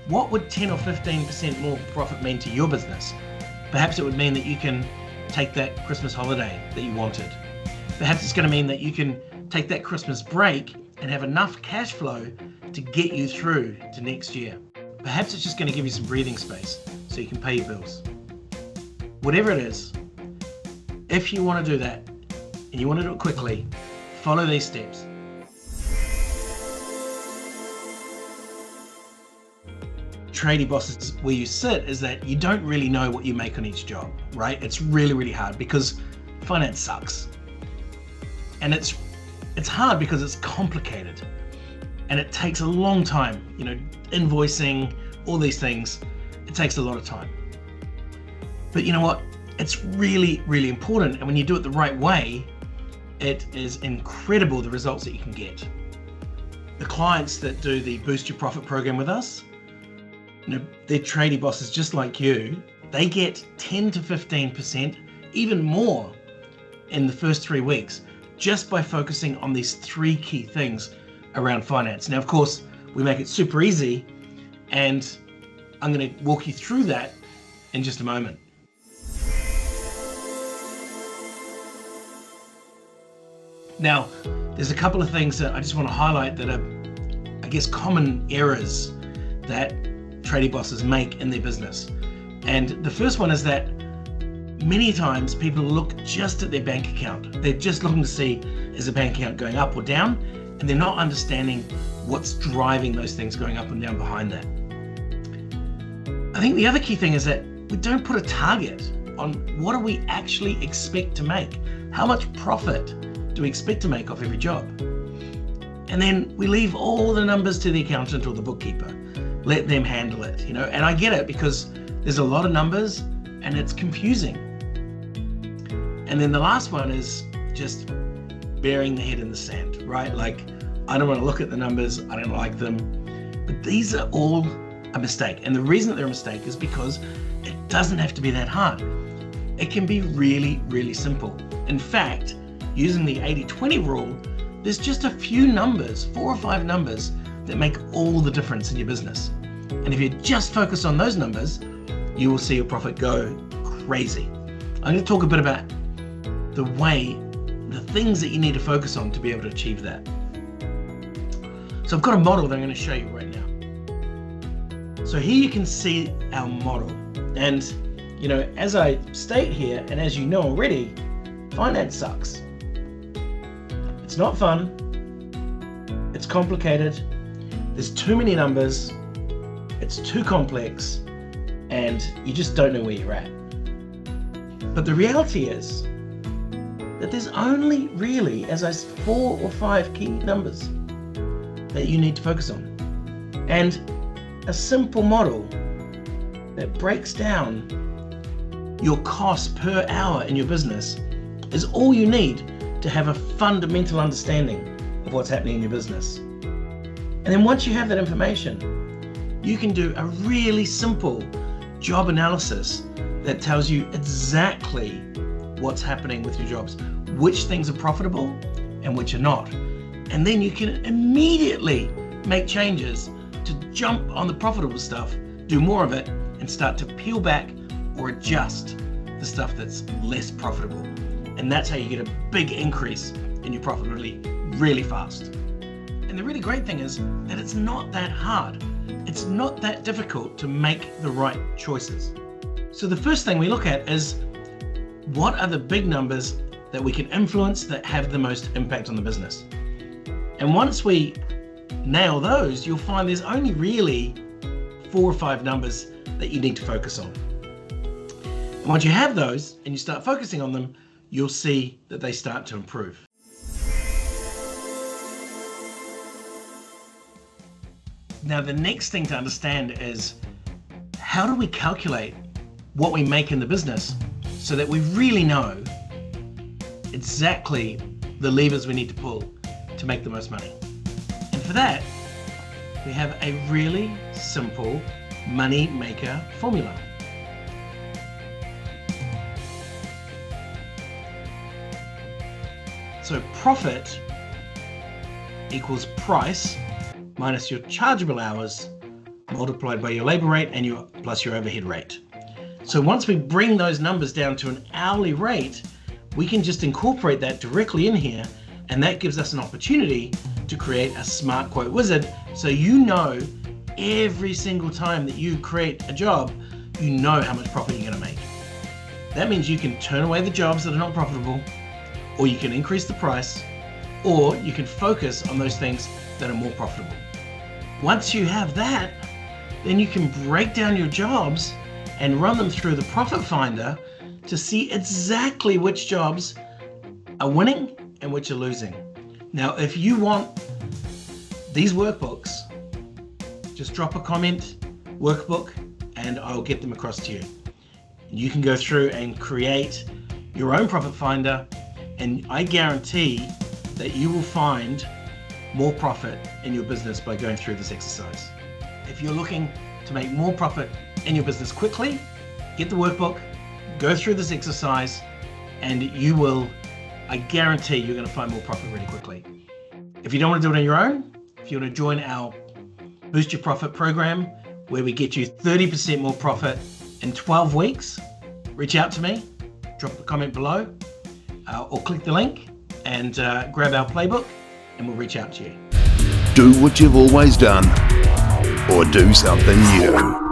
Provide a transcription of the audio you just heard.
What would 10 or 15% more profit mean to your business? Perhaps it would mean that you can take that Christmas holiday that you wanted. Perhaps it's going to mean that you can take that Christmas break and have enough cash flow to get you through to next year. Perhaps it's just going to give you some breathing space so you can pay your bills. Whatever it is, if you want to do that and you want to do it quickly, follow these steps. Tradie bosses, where you sit is that you don't really know what you make on each job, right? It's really, really hard because finance sucks. And it's hard because it's complicated and it takes a long time, invoicing, all these things, it takes a lot of time. But you know what? It's really, really important. And when you do it the right way, it is incredible the results that you can get. The clients that do the Boost Your Profit program with us, they're tradie bosses just like you. They get 10 to 15%, even more in the first 3 weeks, just by focusing on these 3 key things around finance. Now, of course, we make it super easy, and I'm going to walk you through that in just a moment. Now, there's a couple of things that I just want to highlight that are, I guess, common errors that tradie bosses make in their business. And the first one is that many times people look just at their bank account. They're just looking to see, is the bank account going up or down? And they're not understanding what's driving those things going up and down behind that. I think the other key thing is that we don't put a target on what do we actually expect to make? How much profit do we expect to make off every job? And then we leave all the numbers to the accountant or the bookkeeper. Let them handle it, and I get it because there's a lot of numbers and it's confusing. And then the last one is just burying the head in the sand, right? Like, I don't want to look at the numbers, I don't like them, but these are all a mistake. And the reason that they're a mistake is because it doesn't have to be that hard. It can be really, really simple. In fact, using the 80-20 rule, there's just a few numbers, 4 or 5 numbers, that make all the difference in your business. And if you just focus on those numbers, you will see your profit go crazy. I'm going to talk a bit about the things that you need to focus on to be able to achieve that. So I've got a model that I'm going to show you right now. So here you can see our model. And, as I state here, and as you know already, finance sucks. It's not fun. It's complicated. There's too many numbers, it's too complex, and you just don't know where you're at. But the reality is that there's only really, 4 or 5 key numbers that you need to focus on. And a simple model that breaks down your cost per hour in your business is all you need to have a fundamental understanding of what's happening in your business. And then once you have that information, you can do a really simple job analysis that tells you exactly what's happening with your jobs, which things are profitable and which are not. And then you can immediately make changes to jump on the profitable stuff, do more of it, and start to peel back or adjust the stuff that's less profitable. And that's how you get a big increase in your profitability really fast. And the really great thing is that it's not that hard. It's not that difficult to make the right choices. So the first thing we look at is, what are the big numbers that we can influence that have the most impact on the business? And once we nail those, you'll find there's only really 4 or 5 numbers that you need to focus on. And once you have those and you start focusing on them, you'll see that they start to improve. Now, the next thing to understand is, how do we calculate what we make in the business so that we really know exactly the levers we need to pull to make the most money? And for that, we have a really simple money maker formula. So profit equals price minus your chargeable hours multiplied by your labor rate and plus your overhead rate. So once we bring those numbers down to an hourly rate, we can just incorporate that directly in here, and that gives us an opportunity to create a smart quote wizard. So you know every single time that you create a job, you know how much profit you're going to make. That means you can turn away the jobs that are not profitable, or you can increase the price, or you can focus on those things that are more profitable. Once you have that, then you can break down your jobs and run them through the profit finder to see exactly which jobs are winning and which are losing. Now, if you want these workbooks, just drop a comment, workbook, and I'll get them across to you. You can go through and create your own profit finder, and I guarantee that you will find more profit in your business by going through this exercise. If you're looking to make more profit in your business quickly, get the workbook, go through this exercise, and you will, I guarantee you're going to find more profit really quickly. If you don't want to do it on your own, if you want to join our Boost Your Profit program, where we get you 30% more profit in 12 weeks, reach out to me, drop a comment below, or click the link and grab our playbook, and we'll reach out to you. Do what you've always done, or do something new.